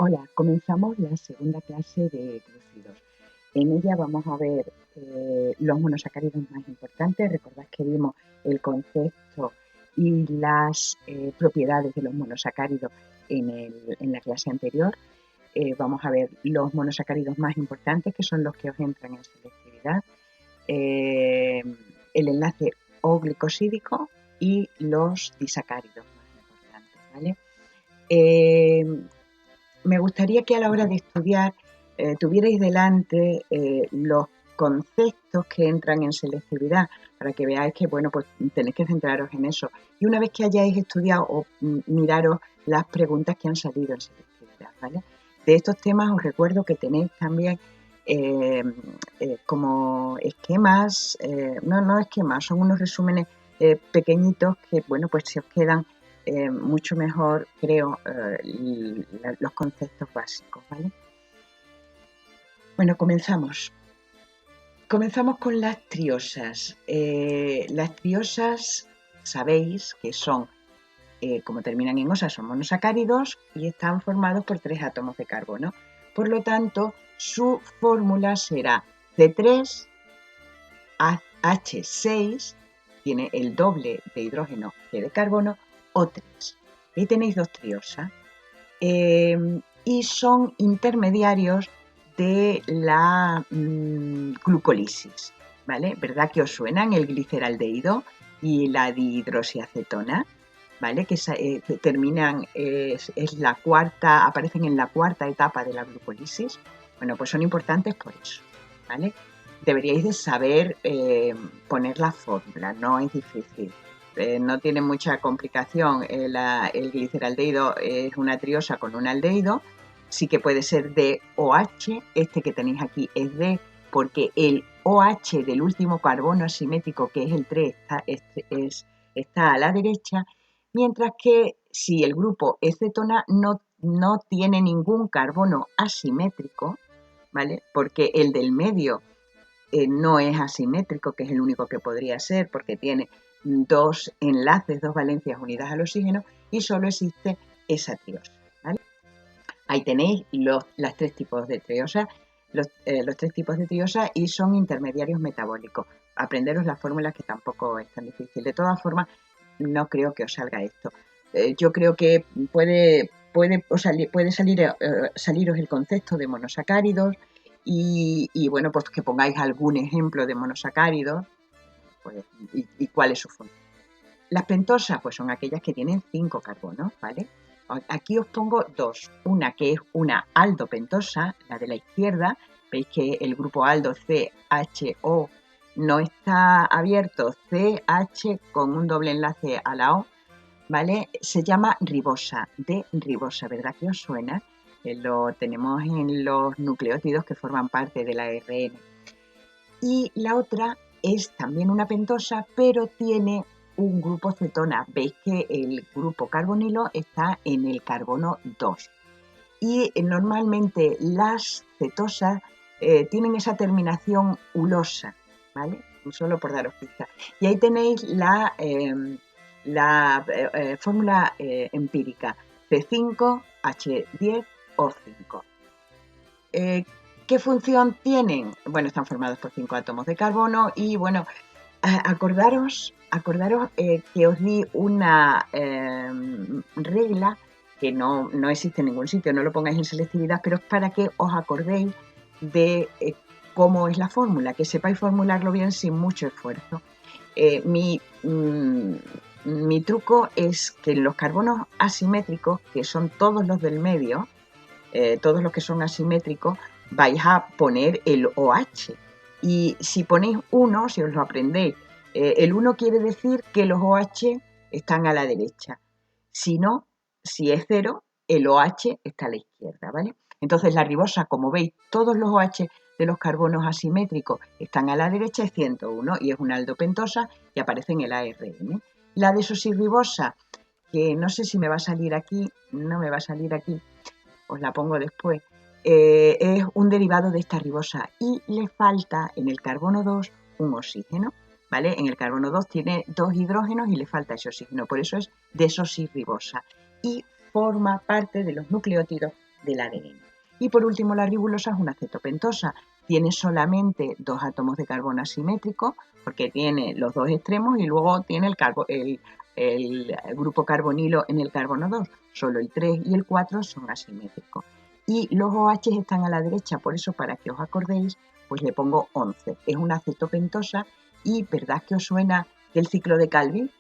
Hola, comenzamos la segunda clase de glúcidos. En ella vamos a ver los monosacáridos más importantes. Recordad que vimos el concepto y las propiedades de los monosacáridos en la clase anterior. Vamos a ver los monosacáridos más importantes, que son los que os entran en selectividad, el enlace O-glicosídico y los disacáridos más importantes, ¿vale? Me gustaría que a la hora de estudiar tuvierais delante los conceptos que entran en selectividad, para que veáis que, bueno, pues tenéis que centraros en eso. Y una vez que hayáis estudiado, miraros las preguntas que han salido en selectividad, ¿vale? De estos temas os recuerdo que tenéis también como esquemas, no esquemas, son unos resúmenes pequeñitos que, bueno, pues se os quedan mucho mejor, creo, los conceptos básicos, ¿vale? Bueno, comenzamos. Comenzamos con las triosas. Las triosas, sabéis que son, como terminan en osa, son monosacáridos y están formados por 3 átomos de carbono. Por lo tanto, su fórmula será C3H6, tiene el doble de hidrógeno que de carbono, O3. Ahí tenéis 2 triosas. Y son intermediarios de la glucólisis, ¿vale? ¿Verdad que os suenan el gliceraldehído y la dihidroxiacetona? ¿Vale? Que terminan, es la cuarta, aparecen en la cuarta etapa de la glucólisis. Bueno, pues son importantes por eso, ¿vale? Deberíais de saber poner la fórmula, no es difícil. No tiene mucha complicación. El gliceraldehído es una triosa con un aldehído. Sí que puede ser DOH. Este que tenéis aquí es D, porque el OH del último carbono asimétrico, que es el 3, está a la derecha, mientras que si el grupo es cetona no tiene ningún carbono asimétrico, ¿vale? Porque el del medio no es asimétrico, que es el único que podría ser, porque tiene 2 enlaces, 2 valencias unidas al oxígeno, y solo existe esa triosa, ¿vale? Ahí tenéis los 3 tipos de triosa, los 3 tipos de triosa, y son intermediarios metabólicos. Aprenderos las fórmulas, que tampoco es tan difícil. De todas formas, no creo que os salga esto. Yo creo que puede saliros el concepto de monosacáridos y bueno, pues que pongáis algún ejemplo de monosacáridos, pues, y cuál es su función. Las pentosas, pues son aquellas que tienen 5 carbonos, ¿vale? Aquí os pongo 2. Una que es una aldopentosa, la de la izquierda. Veis que el grupo aldo CHO no está abierto, CH con un doble enlace a la O, ¿vale? Se llama ribosa, de ribosa, ¿verdad que os suena? Lo tenemos en los nucleótidos que forman parte del ARN. Y la otra es también una pentosa, pero tiene un grupo cetona. Veis que el grupo carbonilo está en el carbono 2. Y normalmente las cetosas tienen esa terminación ulosa, ¿vale? Solo por daros pista. Y ahí tenéis la fórmula empírica, C5H10O5. ¿Qué función tienen? Bueno, están formados por 5 átomos de carbono y, bueno, acordaros que os di una regla que no existe en ningún sitio, no lo pongáis en selectividad, pero es para que os acordéis de cómo es la fórmula, que sepáis formularlo bien sin mucho esfuerzo. Mi truco es que en los carbonos asimétricos, que son todos los del medio, todos los que son asimétricos, vais a poner el OH. Y si ponéis 1, si os lo aprendéis, el 1 quiere decir que los OH están a la derecha. Si no, si es 0, el OH está a la izquierda, ¿vale? Entonces la ribosa, como veis, todos los OH de los carbonos asimétricos están a la derecha, es 101 y es una aldopentosa y aparece en el ARN. La desoxirribosa, que no sé si me va a salir aquí, no me va a salir aquí, os la pongo después, es un derivado de esta ribosa y le falta en el carbono 2 un oxígeno, ¿vale? En el carbono 2 tiene 2 hidrógenos y le falta ese oxígeno, por eso es desoxirribosa y forma parte de los nucleótidos del ADN. Y por último, la ribulosa es una cetopentosa. Tiene solamente 2 átomos de carbono asimétricos, porque tiene los 2 extremos y luego tiene el grupo carbonilo en el carbono 2. Solo el 3 y el 4 son asimétricos. Y los OH están a la derecha, por eso para que os acordéis, pues le pongo 11. Es una cetopentosa y ¿verdad que os suena del ciclo de Calvin?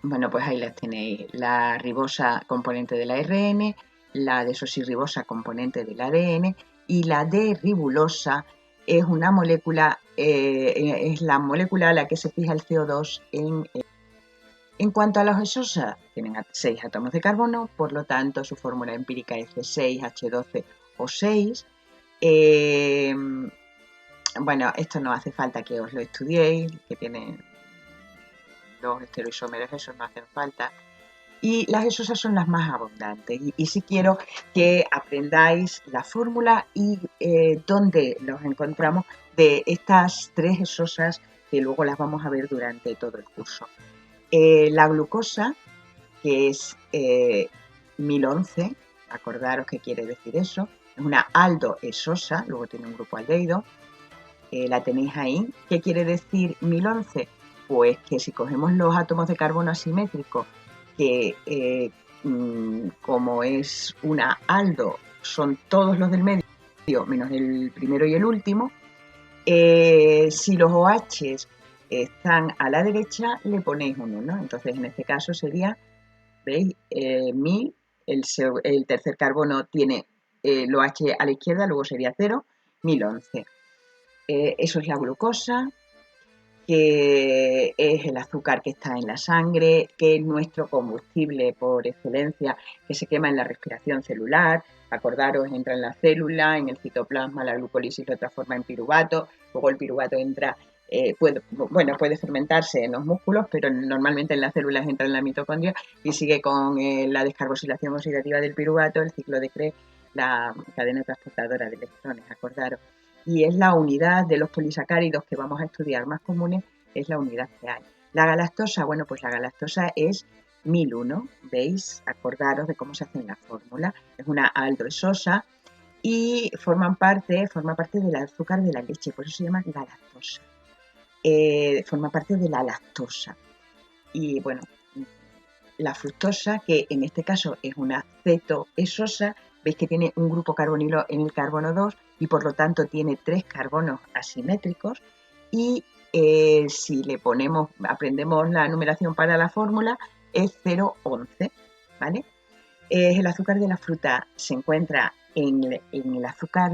Bueno, pues ahí las tenéis. La ribosa componente de la ARN, la desoxirribosa componente del ADN y la D-ribulosa es una molécula, es la molécula a la que se fija el CO2 en cuanto a las esosas, tienen 6 átomos de carbono, por lo tanto su fórmula empírica es C6H12O6. Bueno, esto no hace falta que os lo estudiéis, que tienen los estereoisómeros, esos no hacen falta. Y las esosas son las más abundantes. Y sí quiero que aprendáis la fórmula y dónde los encontramos de estas 3 esosas que luego las vamos a ver durante todo el curso. La glucosa, que es 1011, acordaros qué quiere decir eso, es una aldoesosa, luego tiene un grupo aldehído, la tenéis ahí. ¿Qué quiere decir 1011? Pues que si cogemos los átomos de carbono asimétricos, que como es una aldo, son todos los del medio, menos el primero y el último, si los OH están a la derecha, le ponéis un 1. Entonces, en este caso sería, ¿veis? 1000, el tercer carbono tiene el OH a la izquierda, luego sería 0, 1011. Eso es la glucosa, que es el azúcar que está en la sangre, que es nuestro combustible por excelencia, que se quema en la respiración celular. Acordaros, entra en la célula, en el citoplasma, la glucólisis lo transforma en piruvato, luego el piruvato entra, puede fermentarse en los músculos, pero normalmente en las células entra en la mitocondria y sigue con la descarboxilación oxidativa del piruvato, el ciclo de Krebs, la cadena transportadora de electrones, acordaros. Y es la unidad de los polisacáridos que vamos a estudiar más comunes, es la unidad que hay. La galactosa, bueno, pues la galactosa es 1001, ¿veis? Acordaros de cómo se hace en la fórmula. Es una aldoesosa y forma parte del azúcar de la leche, por eso se llama galactosa. Forma parte de la lactosa. Y bueno, la fructosa, que en este caso es una cetoesosa, veis que tiene un grupo carbonilo en el carbono 2 y por lo tanto tiene 3 carbonos asimétricos y si le ponemos, aprendemos la numeración para la fórmula, es 0,11, ¿vale? Es el azúcar de la fruta, se encuentra en el azúcar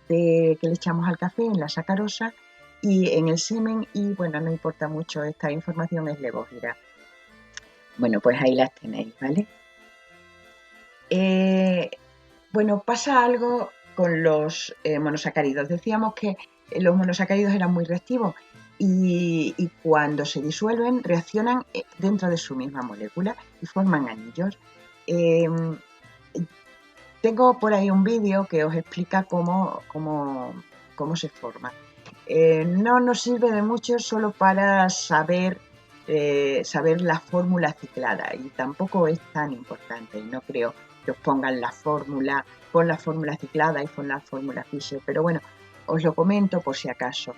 que le echamos al café, en la sacarosa y en el semen y bueno, no importa mucho, esta información es levógira. Bueno, pues ahí las tenéis, ¿vale? Bueno, pasa algo con los monosacáridos. Decíamos que los monosacáridos eran muy reactivos y cuando se disuelven reaccionan dentro de su misma molécula y forman anillos. Tengo por ahí un vídeo que os explica cómo se forma. No nos sirve de mucho solo para saber la fórmula ciclada y tampoco es tan importante y no creo que os pongan la fórmula, pon la fórmula ciclada y pon la fórmula Fischer, pero bueno, os lo comento por si acaso.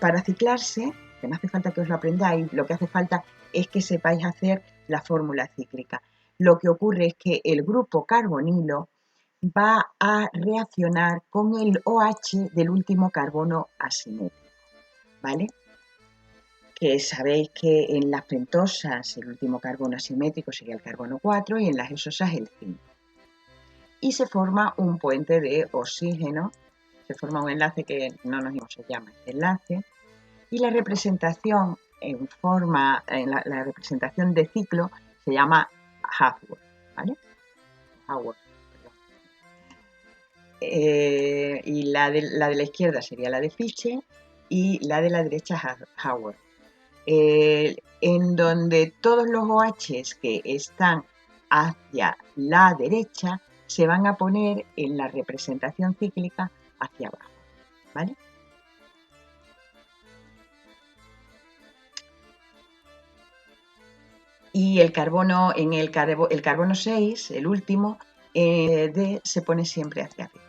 Para ciclarse, que no hace falta que os lo aprendáis, lo que hace falta es que sepáis hacer la fórmula cíclica. Lo que ocurre es que el grupo carbonilo va a reaccionar con el OH del último carbono asimétrico, ¿vale? Que sabéis que en las pentosas el último carbono asimétrico sería el carbono 4 y en las esosas el 5. Y se forma un puente de oxígeno, se forma un enlace que no nos se llama este enlace, y la representación la representación de ciclo se llama Haworth, ¿vale? Haworth, perdón. Y la de la izquierda sería la de Fischer y la de la derecha Haworth. En donde todos los OHs que están hacia la derecha se van a poner en la representación cíclica hacia abajo, ¿vale? Y el carbono, el carbono 6, el último, D, se pone siempre hacia arriba.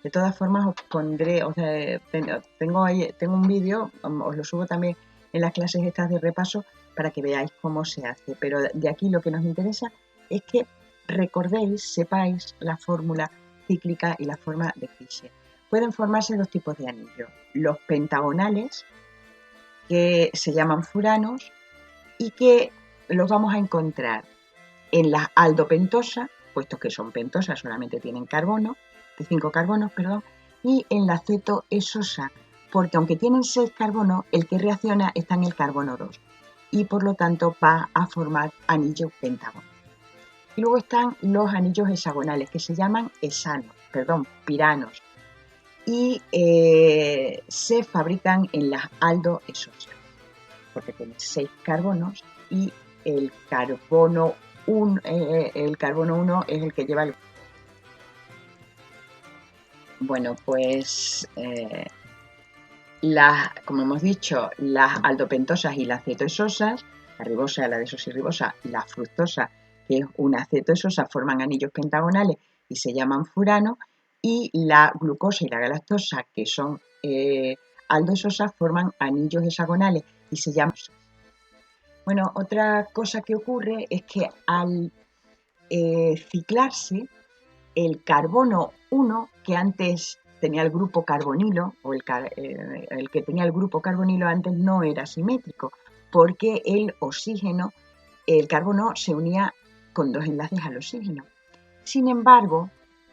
De todas formas, os pondré, o sea, tengo un vídeo, os lo subo también en las clases estas de repaso para que veáis cómo se hace. Pero de aquí lo que nos interesa es que recordéis, sepáis la fórmula cíclica y la forma de Fischer. Pueden formarse dos tipos de anillos. Los pentagonales, que se llaman furanos y que los vamos a encontrar en las aldopentosas, puesto que son pentosas, solamente tienen carbono, de 5 carbonos, perdón, y en la cetoesosa, porque aunque tienen 6 carbonos, el que reacciona está en el carbono 2 y por lo tanto va a formar anillos pentágonos. Y luego están los anillos hexagonales, que se llaman piranos, y se fabrican en las aldoesosas, porque tienen 6 carbonos y el carbono 1 es el que lleva el... Bueno, pues como hemos dicho, las aldopentosas y las cetoesosas, la ribosa, la desoxirribosa y la fructosa, que es una cetoesosa, forman anillos pentagonales y se llaman furanos, y la glucosa y la galactosa, que son aldoesosas, forman anillos hexagonales y se llaman... Bueno, otra cosa que ocurre es que al ciclarse, el carbono 1, que antes tenía el grupo carbonilo, o el que tenía el grupo carbonilo antes no era simétrico, porque el oxígeno, el carbono se unía con dos enlaces al oxígeno. Sin embargo,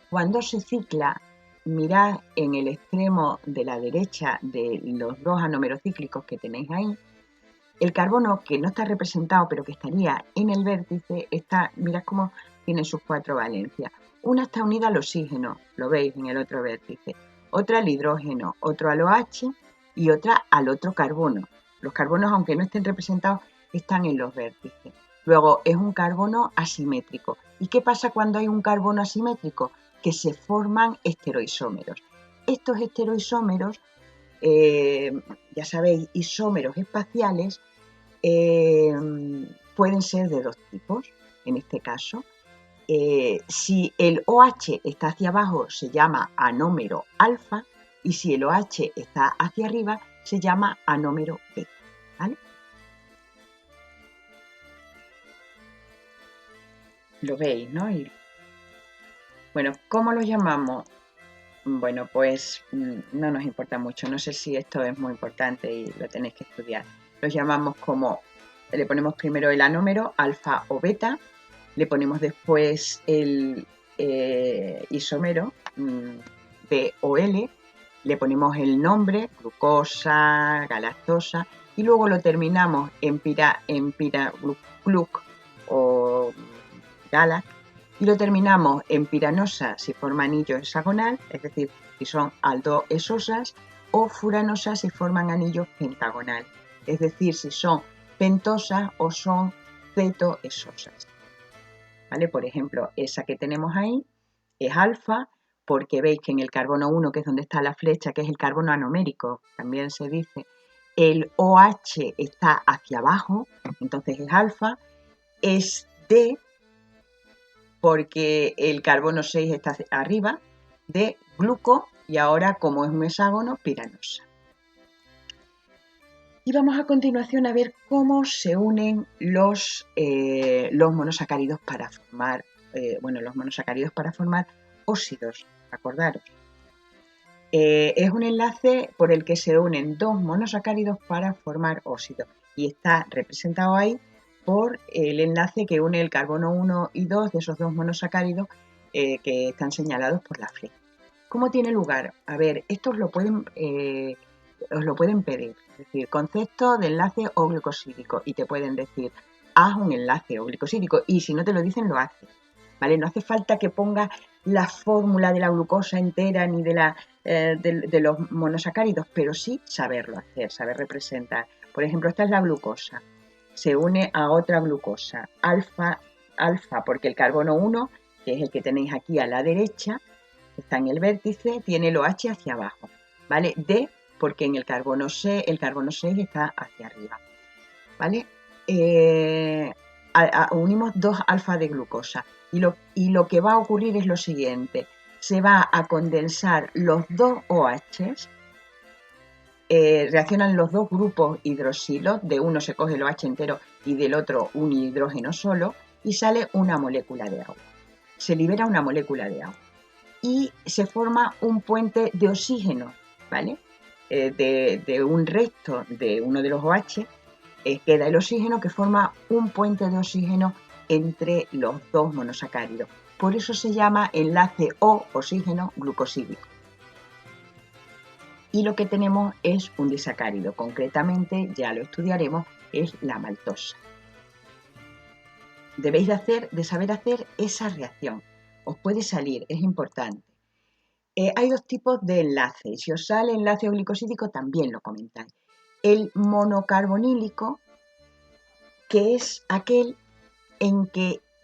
cuando se cicla, mirad en el extremo de la derecha de los dos anómeros cíclicos que tenéis ahí, el carbono que no está representado pero que estaría en el vértice, mirad cómo tiene sus 4 valencias. Una está unida al oxígeno, lo veis en el otro vértice, otra al hidrógeno, otro al OH y otra al otro carbono. Los carbonos, aunque no estén representados, están en los vértices. Luego es un carbono asimétrico. ¿Y qué pasa cuando hay un carbono asimétrico? Que se forman esteroisómeros. Estos esteroisómeros, ya sabéis, isómeros espaciales, pueden ser de dos tipos, en este caso. Si el OH está hacia abajo se llama anómero alfa y si el OH está hacia arriba se llama anómero beta, ¿vale? Lo veis, ¿no? Bueno, ¿cómo lo llamamos? Bueno, pues no nos importa mucho. No sé si esto es muy importante y lo tenéis que estudiar. Los llamamos le ponemos primero el anómero, alfa o beta, le ponemos después el isómero, B o L, le ponemos el nombre, glucosa, galactosa, y luego lo terminamos en gluc o galac, y lo terminamos en piranosa si forma anillo hexagonal, es decir, si son aldoesosas, o furanosa si forman anillos pentagonal, es decir, si son pentosas o son cetoesosas. ¿Vale? Por ejemplo, esa que tenemos ahí es alfa, porque veis que en el carbono 1, que es donde está la flecha, que es el carbono anomérico, también se dice, el OH está hacia abajo, entonces es alfa, es D, porque el carbono 6 está arriba, de gluco, y ahora, como es un hexágono, piranosa. Y vamos a continuación a ver cómo se unen los monosacáridos para formar, óxidos, acordaros. Es un enlace por el que se unen dos monosacáridos para formar óxidos y está representado ahí por el enlace que une el carbono 1 y 2 de esos dos monosacáridos que están señalados por la flecha. ¿Cómo tiene lugar? A ver, esto os lo pueden pedir, es decir, concepto de enlace O-glucosídico, y te pueden decir, haz un enlace O-glucosídico, y si no te lo dicen, lo haces, ¿vale? No hace falta que pongas la fórmula de la glucosa entera ni de los monosacáridos, pero sí saberlo hacer, saber representar. Por ejemplo, esta es la glucosa, se une a otra glucosa, alfa, porque el carbono 1, que es el que tenéis aquí a la derecha, está en el vértice, tiene el OH hacia abajo, ¿vale? D, porque en el carbono 6 está hacia arriba, ¿vale? unimos 2 alfa de glucosa y lo que va a ocurrir es lo siguiente: se va a condensar los 2 OHs, reaccionan los 2 grupos hidroxilos, de uno se coge el OH entero y del otro un hidrógeno solo, y sale una molécula de agua. Se libera una molécula de agua y se forma un puente de oxígeno, ¿vale? De un resto de uno de los OH queda el oxígeno, que forma un puente de oxígeno entre los 2 monosacáridos. Por eso se llama enlace O-oxígeno glucosídico. Y lo que tenemos es un disacárido, concretamente, ya lo estudiaremos, es la maltosa. Debéis de saber hacer esa reacción. Os puede salir, es importante. Hay 2 tipos de enlaces. Si os sale enlace glicosídico, también lo comentáis. El monocarbonílico, que es aquel en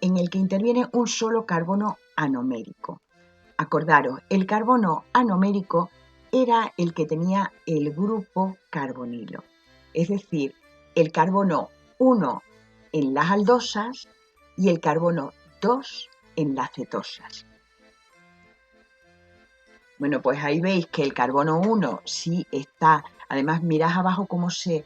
el que interviene un solo carbono anomérico. Acordaros, el carbono anomérico era el que tenía el grupo carbonilo, es decir, el carbono 1 en las aldosas y el carbono 2 en las cetosas. Bueno, pues ahí veis que el carbono 1 sí está. Además, mirad abajo cómo se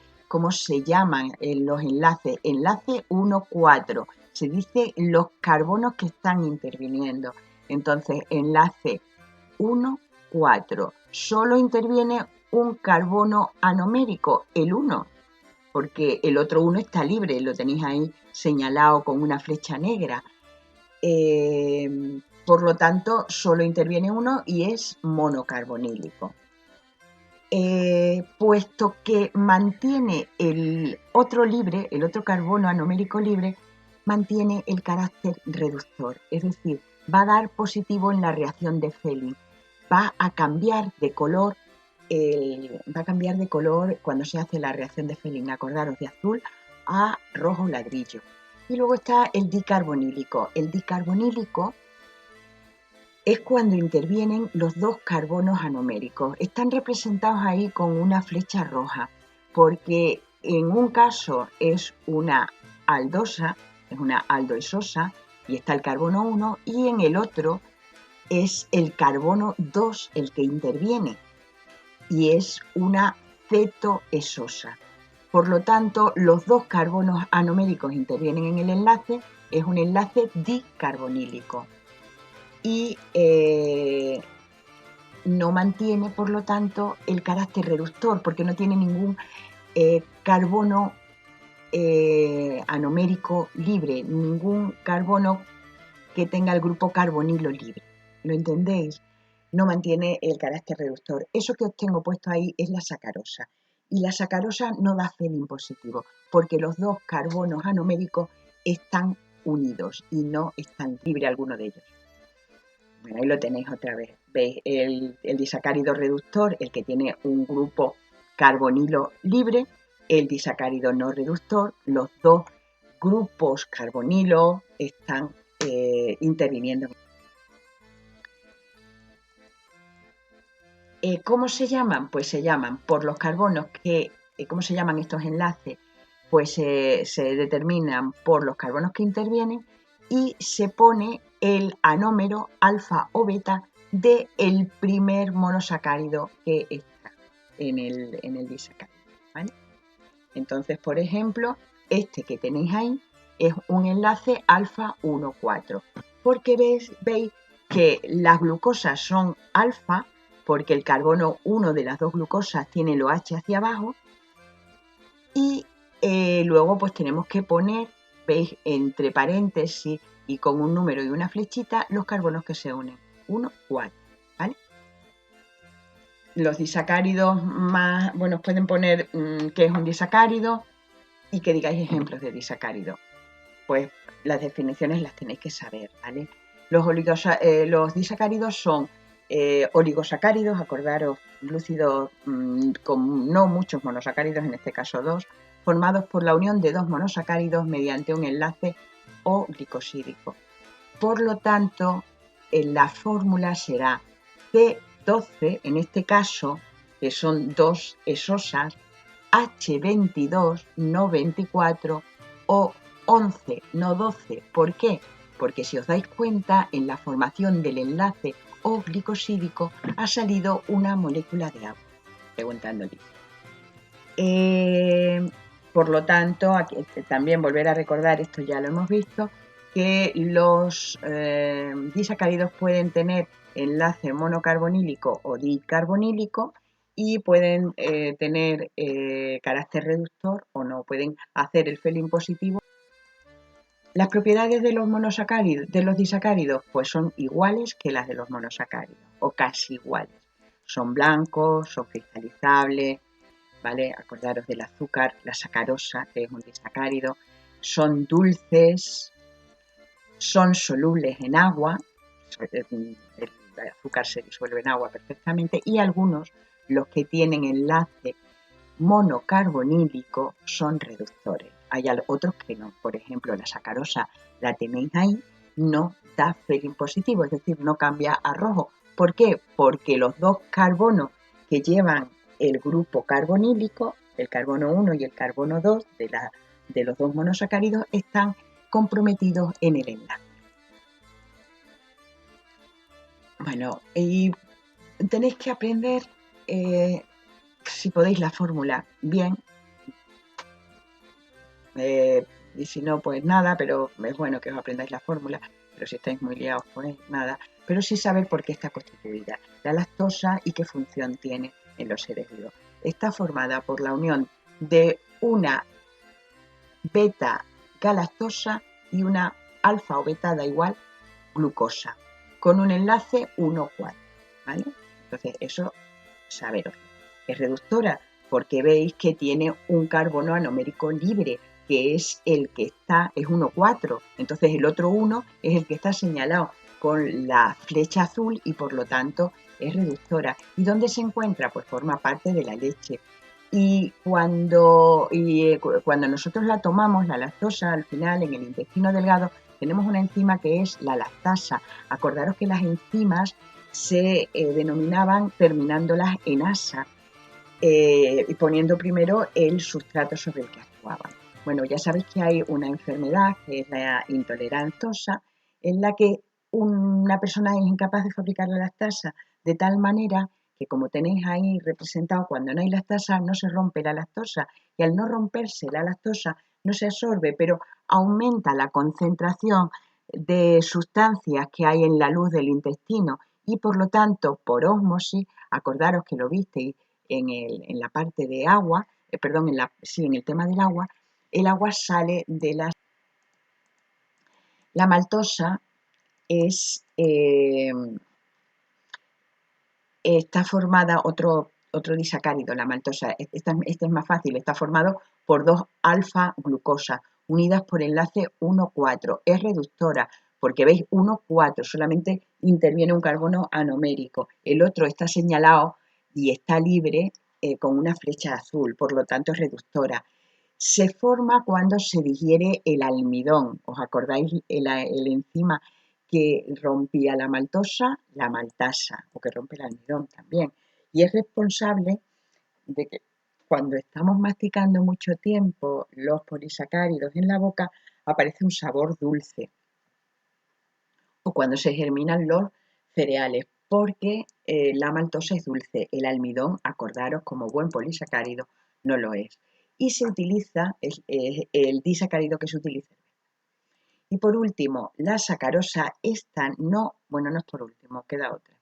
llaman los enlaces. Enlace 1, 4. Se dice los carbonos que están interviniendo. Entonces, enlace 1, 4. Solo interviene un carbono anomérico, el 1, porque el otro 1 está libre, lo tenéis ahí señalado con una flecha negra. Por lo tanto, solo interviene uno y es monocarbonílico. Puesto que mantiene el otro libre, el otro carbono anomérico libre, mantiene el carácter reductor, es decir, va a dar positivo en la reacción de Fehling, va a cambiar de color cuando se hace la reacción de Fehling, acordaros, de azul a rojo ladrillo. Y luego está el dicarbonílico. El dicarbonílico es cuando intervienen los 2 carbonos anoméricos. Están representados ahí con una flecha roja, porque en un caso es una aldosa, es una aldoesosa, y está el carbono 1, y en el otro es el carbono 2 el que interviene, y es una cetoesosa. Por lo tanto, los 2 carbonos anoméricos intervienen en el enlace, es un enlace dicarbonílico. Y no mantiene, por lo tanto, el carácter reductor, porque no tiene ningún carbono anomérico libre, ningún carbono que tenga el grupo carbonilo libre. ¿Lo entendéis? No mantiene el carácter reductor. Eso que os tengo puesto ahí es la sacarosa. Y la sacarosa no da Fehling positivo, porque los 2 carbonos anoméricos están unidos y no están libre alguno de ellos. Bueno, ahí lo tenéis otra vez. Veis el disacárido reductor, el que tiene un grupo carbonilo libre, el disacárido no reductor, los 2 grupos carbonilo están interviniendo. ¿Cómo se llaman? Pues se llaman por los carbonos que, ¿cómo se llaman estos enlaces? Pues se determinan por los carbonos que intervienen y se pone el anómero alfa o beta del primer monosacárido que está en el disacárido, ¿vale? Entonces, por ejemplo, este que tenéis ahí es un enlace alfa 1,4, porque veis que las glucosas son alfa, porque el carbono 1 de las 2 glucosas tiene el OH hacia abajo, y luego pues tenemos que poner, veis, entre paréntesis y con un número y una flechita, los carbonos que se unen, 1, 4, ¿vale? Los disacáridos más, bueno, os pueden poner qué es un disacárido y que digáis ejemplos de disacárido. Pues las definiciones las tenéis que saber, ¿vale? Los disacáridos son oligosacáridos, acordaros, glúcidos con no muchos monosacáridos, en este caso 2, formados por la unión de 2 monosacáridos mediante un enlace O glicosídico. Por lo tanto, la fórmula será C12, en este caso, que son 2 esosas, H22, no 24, o 11, no 12. ¿Por qué? Porque si os dais cuenta, en la formación del enlace O glicosídico ha salido una molécula de agua, preguntándole. Por lo tanto, aquí, también volver a recordar, esto ya lo hemos visto, que los disacáridos pueden tener enlace monocarbonílico o dicarbonílico y pueden tener carácter reductor o no, pueden hacer el felín positivo. Las propiedades de los monosacáridos, de los disacáridos, pues son iguales que las de los monosacáridos, o casi iguales. Son blancos, son cristalizables, ¿vale? Acordaros del azúcar, la sacarosa, que es un disacárido. Son dulces, son solubles en agua, el azúcar se disuelve en agua perfectamente, y algunos, los que tienen enlace monocarbonílico, son reductores. Hay otros que no, por ejemplo, la sacarosa la tenéis ahí, no da felín positivo, es decir, no cambia a rojo. ¿Por qué? Porque los dos carbonos que llevan el grupo carbonílico, el carbono 1 y el carbono 2 de los dos monosacáridos, están comprometidos en el enlace. Bueno, y tenéis que aprender, si podéis, la fórmula bien, y si no, pues nada, pero es bueno que os aprendáis la fórmula, pero si estáis muy liados, pues nada, pero sí saber por qué está constituida la lactosa y qué función tiene en los seres vivos. Está formada por la unión de una beta-galactosa y una alfa o beta, da igual, glucosa, con un enlace 1,4, ¿vale? Entonces, eso, saberos. Es reductora porque veis que tiene un carbono anomérico libre, que es el que está, es 1,4. Entonces, el otro 1 es el que está señalado con la flecha azul y por lo tanto es reductora. ¿Y dónde se encuentra? Pues forma parte de la leche. Y cuando nosotros la tomamos, la lactosa, al final en el intestino delgado, tenemos una enzima que es la lactasa. Acordaros que las enzimas se denominaban terminándolas en asa y poniendo primero el sustrato sobre el que actuaban. Bueno, ya sabéis que hay una enfermedad que es la intolerantosa, en la que una persona es incapaz de fabricar la lactasa de tal manera que, como tenéis ahí representado, cuando no hay lactasa no se rompe la lactosa y al no romperse la lactosa no se absorbe, pero aumenta la concentración de sustancias que hay en la luz del intestino y por lo tanto, por ósmosis, acordaros que lo visteis en la parte de agua, perdón, en el tema del agua, el agua sale de la maltosa es, está formada, otro disacárido, la maltosa, este es más fácil, está formado por dos alfa glucosas unidas por enlace 1,4. Es reductora porque veis 1,4, solamente interviene un carbono anomérico. El otro está señalado y está libre con una flecha azul, por lo tanto es reductora. Se forma cuando se digiere el almidón. ¿Os acordáis el enzima que rompía la maltosa? La maltasa, o que rompe el almidón también. Y es responsable de que cuando estamos masticando mucho tiempo los polisacáridos en la boca, aparece un sabor dulce. O cuando se germinan los cereales, porque la maltosa es dulce. El almidón, acordaros, como buen polisacárido, no lo es. Y se utiliza, el disacárido que se utiliza. Y por último, la sacarosa, esta no, bueno, no es por último, queda otra.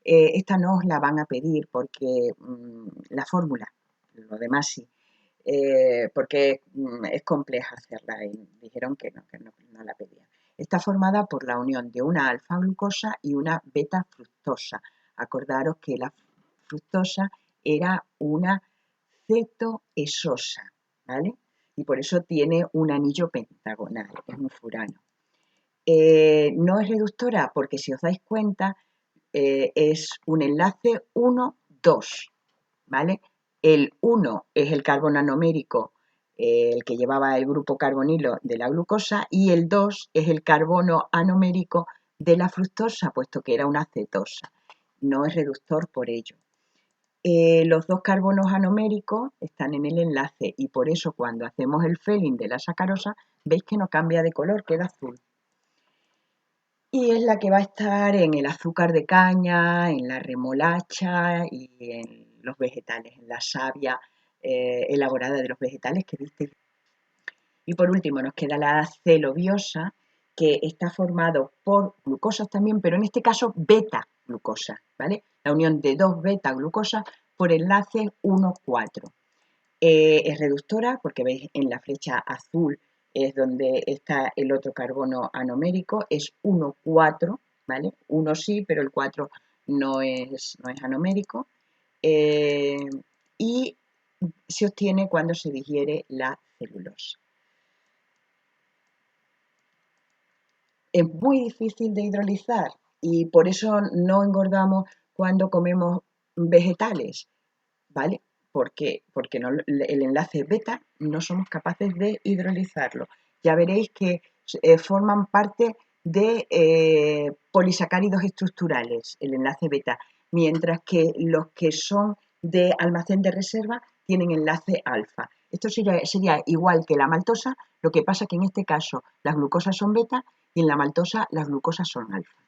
Esta no os la van a pedir porque la fórmula, lo demás sí, porque es compleja hacerla y dijeron que no la pedían. Está formada por la unión de una alfa-glucosa y una beta-fructosa. Acordaros que la fructosa era una cetoesosa, ¿vale? Y por eso tiene un anillo pentagonal, es un furano. No es reductora porque, si os dais cuenta, es un enlace 1,2, ¿vale? El 1 es el carbono anomérico, el que llevaba el grupo carbonilo de la glucosa, y el 2 es el carbono anomérico de la fructosa, puesto que era una cetosa. No es reductor por ello. Los dos carbonos anoméricos están en el enlace y por eso cuando hacemos el felling de la sacarosa, veis que no cambia de color, queda azul. Y es la que va a estar en el azúcar de caña, en la remolacha y en los vegetales, en la savia elaborada de los vegetales que viste. Y por último nos queda la celobiosa, que está formado por glucosas también, pero en este caso beta-glucosa, ¿vale? La unión de dos beta-glucosas por enlace 1,4. Es reductora porque veis en la flecha azul es donde está el otro carbono anomérico, es 1,4, ¿vale? 1 sí, pero el 4 no es anomérico. Y se obtiene cuando se digiere la celulosa. Es muy difícil de hidrolizar y por eso no engordamos cuando comemos vegetales, ¿vale? Porque no, el enlace beta no somos capaces de hidrolizarlo. Ya veréis que forman parte de polisacáridos estructurales, el enlace beta, mientras que los que son de almacén de reserva tienen enlace alfa. Esto sería igual que la maltosa, lo que pasa que en este caso las glucosas son beta y en la maltosa las glucosas son alfa.